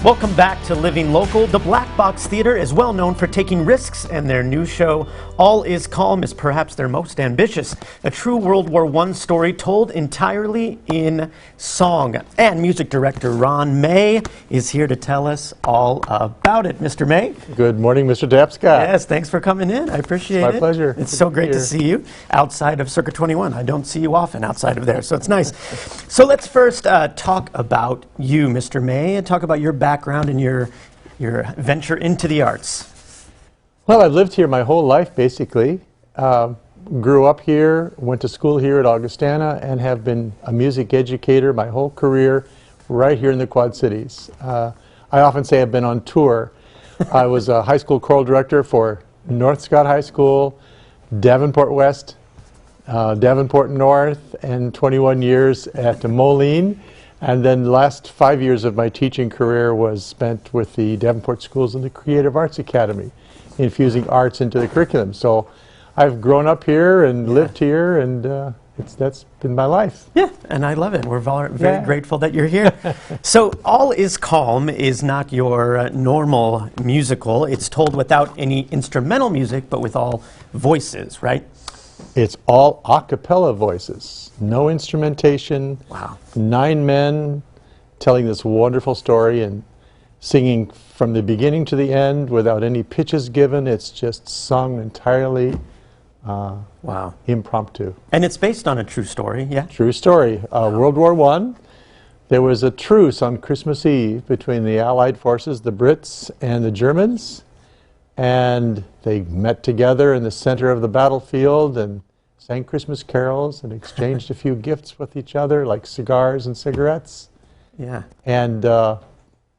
Welcome back to Living Local. The Black Box Theater is well known for taking risks, and their new show, All Is Calm, is perhaps their most ambitious. A true World War I story told entirely in song. And music director Ron May is here to tell us all about it. Mr. May? Good morning, Mr. Dapscott. Yes, thanks for coming in. I appreciate it. My pleasure. It's so great to see you outside of Circuit 21. I don't see you often outside of there, so it's nice. So let's first talk about you, Mr. May, and talk about your background and your venture into the arts. Well, I've lived here my whole life, basically. Grew up here, went to school here at Augustana, and have been a music educator my whole career right here in the Quad Cities. I often say I've been on tour. I was a high school choral director for North Scott High School, Davenport West, Davenport North, and 21 years at Moline. And then the last 5 years of my teaching career was spent with the Davenport Schools and the Creative Arts Academy, infusing arts into the curriculum. So I've grown up here and lived here, and that's been my life. Yeah, and I love it. We're very grateful that you're here. So All Is Calm is not your normal musical. It's told without any instrumental music, but with all voices, right? It's all a cappella voices, no instrumentation. Wow. 9 men telling this wonderful story and singing from the beginning to the end without any pitches given. It's just sung entirely wow. Impromptu. And it's based on a true story, yeah? True story. World War I, there was a truce on Christmas Eve between the Allied forces, the Brits and the Germans. And they met together in the center of the battlefield and sang Christmas carols and exchanged a few gifts with each other, like cigars and cigarettes. Yeah. And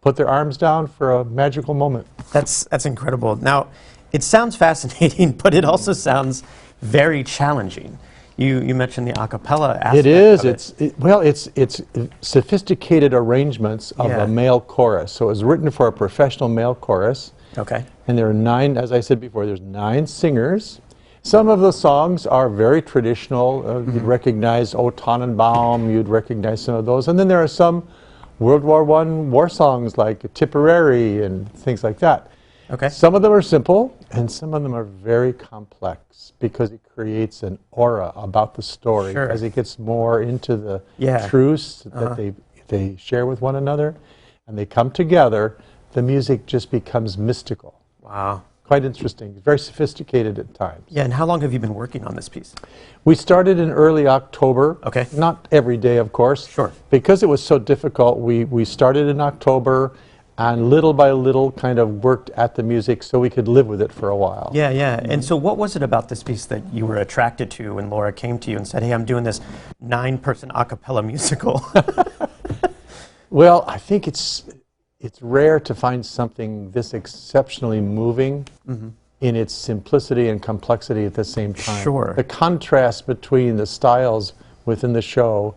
put their arms down for a magical moment. That's incredible. Now, it sounds fascinating, but it also sounds very challenging. You mentioned the a cappella aspect. It is. Of It's sophisticated arrangements of a male chorus. So it was written for a professional male chorus. Okay. And there are 9, as I said before, there's 9 singers. Some of the songs are very traditional. You'd recognize O Tannenbaum, you'd recognize some of those. And then there are some World War I war songs like Tipperary and things like that. Okay. Some of them are simple, and some of them are very complex because it creates an aura about the story as it gets more into the truths that they share with one another, and they come together. The music just becomes mystical. Wow. Quite interesting. Very sophisticated at times. Yeah, and how long have you been working on this piece? We started in early October. Okay. Not every day, of course. Sure. Because it was so difficult, we started in October and little by little kind of worked at the music so we could live with it for a while. Yeah, yeah. And so what was it about this piece that you were attracted to when Laura came to you and said, hey, I'm doing this 9-person a cappella musical? Well, I think it's rare to find something this exceptionally moving in its simplicity and complexity at the same time. Sure. The contrast between the styles within the show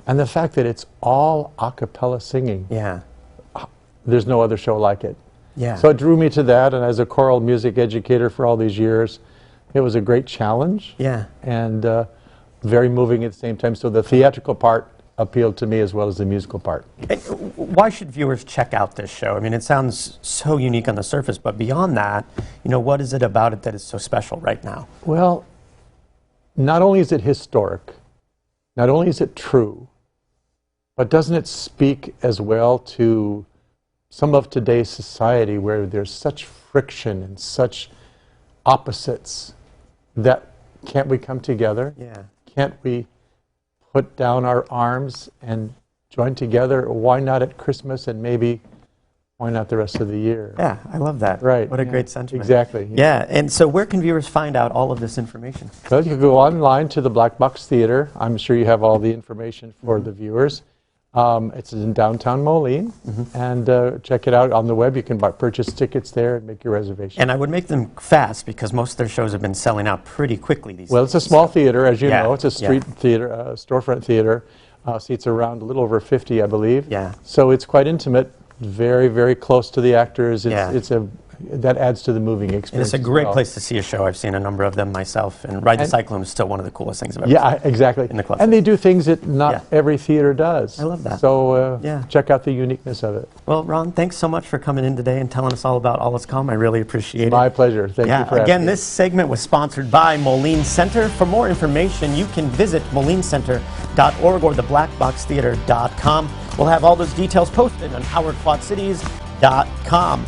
and the fact that it's all a cappella singing. Yeah. There's no other show like it. Yeah. So it drew me to that, and as a choral music educator for all these years, it was a great challenge. Yeah. And very moving at the same time. So the theatrical part appealed to me as well as the musical part. Why should viewers check out this show? I mean, it sounds so unique on the surface, but beyond that, what is it about it that is so special right now? Well, not only is it historic, not only is it true, but doesn't it speak as well to some of today's society where there's such friction and such opposites that can't we come together? Yeah. Can't we put down our arms and join together? Why not at Christmas, and maybe why not the rest of the year? Yeah, I love that. Right. What a great sentiment. Exactly. Yeah, and so where can viewers find out all of this information? Well, you can go online to the Black Box Theater. I'm sure you have all the information for the viewers. It's in downtown Moline, and check it out on the web. You can purchase tickets there and make your reservation. And I would make them fast because most of their shows have been selling out pretty quickly these days. Well, it's a small theater, as you know. It's a street theater, storefront theater. Seats around a little over 50, I believe. Yeah. So it's quite intimate, very, very close to the actors. It's that adds to the moving experience. And it's a as great well. place to see a show. I've seen a number of them myself, and Ride the Cyclone is still one of the coolest things I've ever Yeah, seen. exactly. In the club. And they do things that not Yeah. every theater does. I love that. So Yeah. check out the uniqueness of it. Well, Ron, thanks so much for coming in today and telling us all about All Is Calm. I really appreciate it. My pleasure. Thank you for Again, having me. this segment was sponsored by Moline Center. For more information, you can visit molinecenter.org or theblackboxtheater.com. We'll have all those details posted on howardquadcities.com.